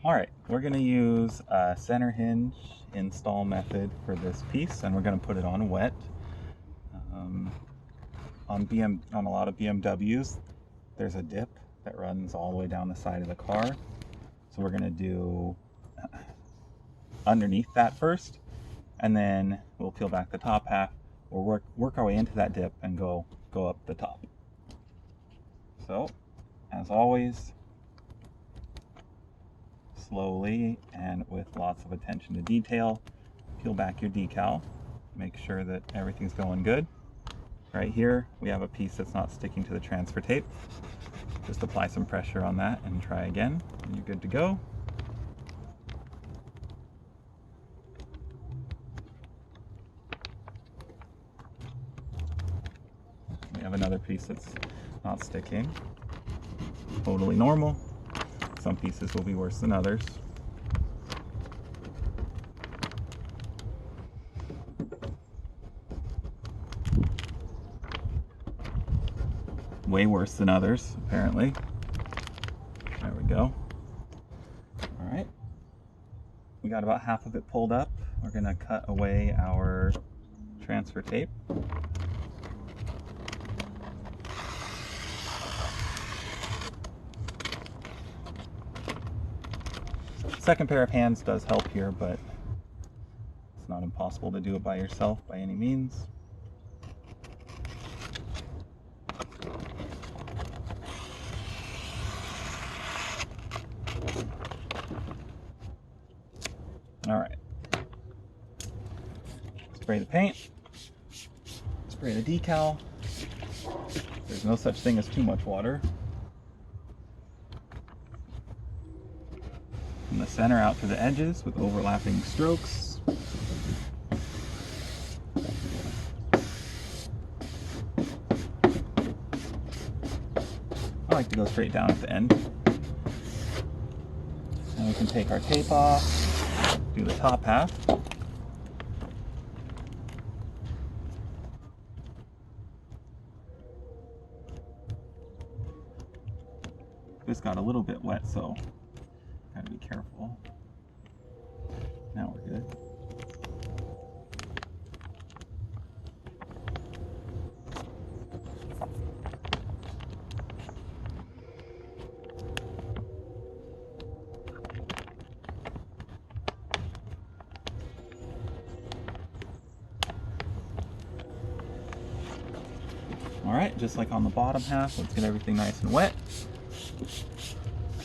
Alright, we're going to use a center hinge install method for this piece, and we're going to put it on wet. On a lot of BMWs, there's a dip that runs all the way down the side of the car. So we're going to do underneath that first, and then we'll peel back the top half. We'll work our way into that dip and go up the top. So, as always, slowly and with lots of attention to detail, peel back your decal. Make sure that everything's going good. Right here, we have a piece that's not sticking to the transfer tape. Just apply some pressure on that and try again, and you're good to go. We have another piece that's not sticking. Totally normal. Some pieces will be worse than others. Way worse than others, apparently. There we go. All right. We got about half of it pulled up. We're gonna cut away our transfer tape. Second pair of hands does help here, but it's not impossible to do it by yourself by any means. All right. Spray the paint. Spray the decal. There's no such thing as too much water. From the center out to the edges with overlapping strokes. I like to go straight down at the end. And we can take our tape off, do the top half. This got a little bit wet, so gotta be careful. Now we're good. All right, just like on the bottom half, let's get everything nice and wet.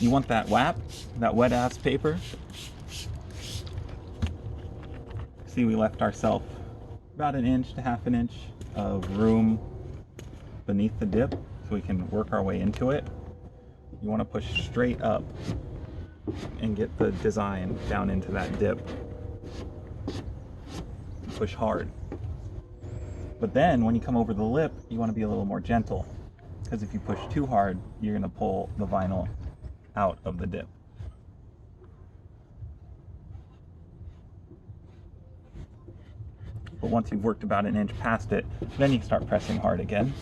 You want that WAP, that wet ass paper. See, we left ourselves about an inch to half an inch of room beneath the dip so we can work our way into it. You want to push straight up and get the design down into that dip. Push hard. But then when you come over the lip, you want to be a little more gentle, because if you push too hard, you're going to pull the vinyl out of the dip. But once you've worked about an inch past it, then you start pressing hard again.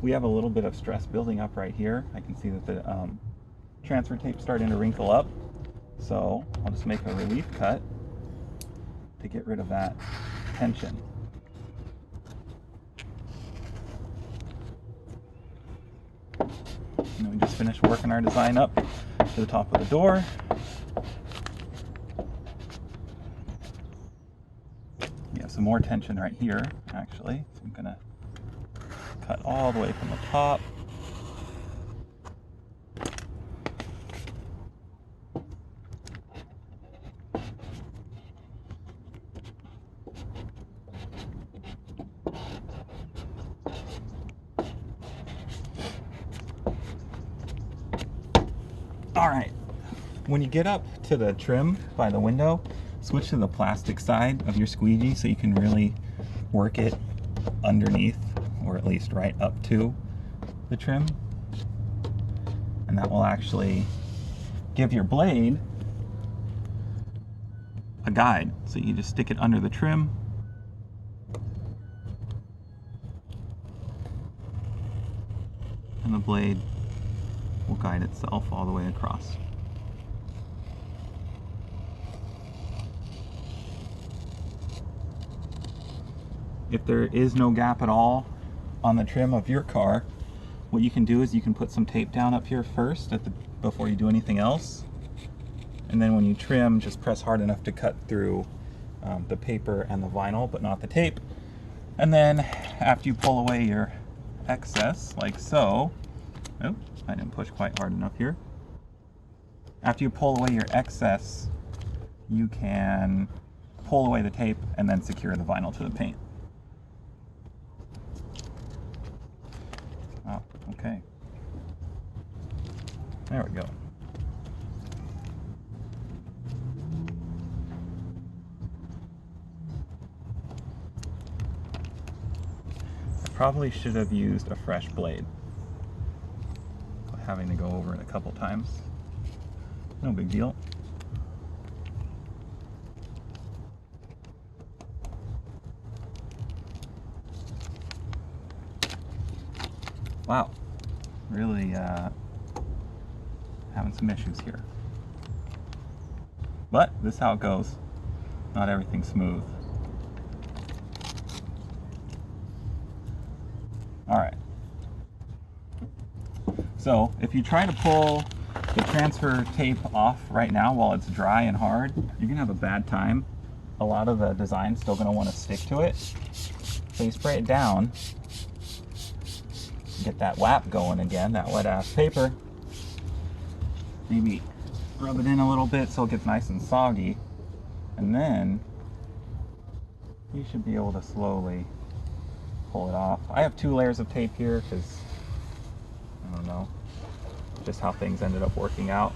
We have a little bit of stress building up right here. I can see that the transfer tape's starting to wrinkle up. So I'll just make a relief cut to get rid of that tension. And we just finished working our design up to the top of the door. We have some more tension right here, actually. So I'm gonna cut all the way from the top. All right, when you get up to the trim by the window, switch to the plastic side of your squeegee so you can really work it underneath, or at least right up to the trim. And that will actually give your blade a guide. So you just stick it under the trim. And the blade will guide itself all the way across. If there is no gap at all on the trim of your car, what you can do is you can put some tape down up here first before you do anything else. And then when you trim, just press hard enough to cut through the paper and the vinyl, but not the tape. And then after you pull away your excess, like so, oh, I didn't push quite hard enough here. After you pull away your excess, you can pull away the tape and then secure the vinyl to the paint. Oh, okay. There we go. I probably should have used a fresh blade. Having to go over it a couple times. No big deal. Wow, really having some issues here. But this is how it goes. Not everything's smooth. All right. So if you try to pull the transfer tape off right now while it's dry and hard, you're gonna have a bad time. A lot of the design's still gonna want to stick to it. So you spray it down, get that WAP going again, that wet ass paper. Maybe rub it in a little bit so it gets nice and soggy. And then you should be able to slowly pull it off. I have 2 layers of tape here because I don't know, just how things ended up working out.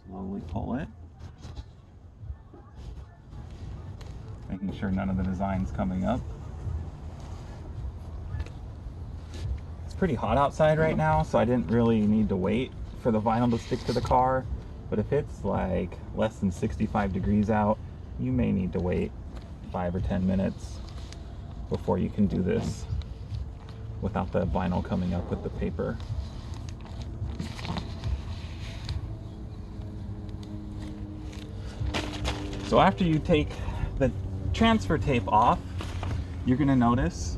Slowly pull it, making sure none of the design's coming up. It's pretty hot outside right now, so I didn't really need to wait for the vinyl to stick to the car. But if it's like less than 65 degrees out, you may need to wait 5 or 10 minutes before you can do this without the vinyl coming up with the paper. So after you take the transfer tape off, you're gonna notice,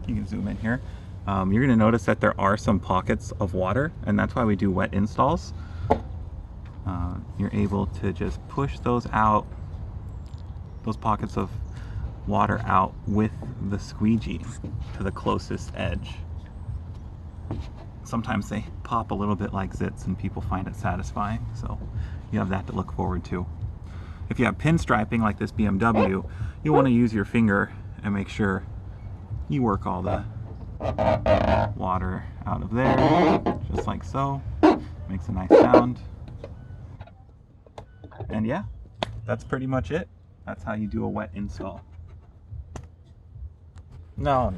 you can zoom in here, you're gonna notice that there are some pockets of water, and that's why we do wet installs. You're able to just push those out, those pockets of water out with the squeegee to the closest edge. Sometimes they pop a little bit like zits and people find it satisfying, so you have that to look forward to. If you have pinstriping like this BMW, you want to use your finger and make sure you work all the water out of there, just like so. Makes a nice sound. And yeah, that's pretty much it. That's how you do a wet install. No.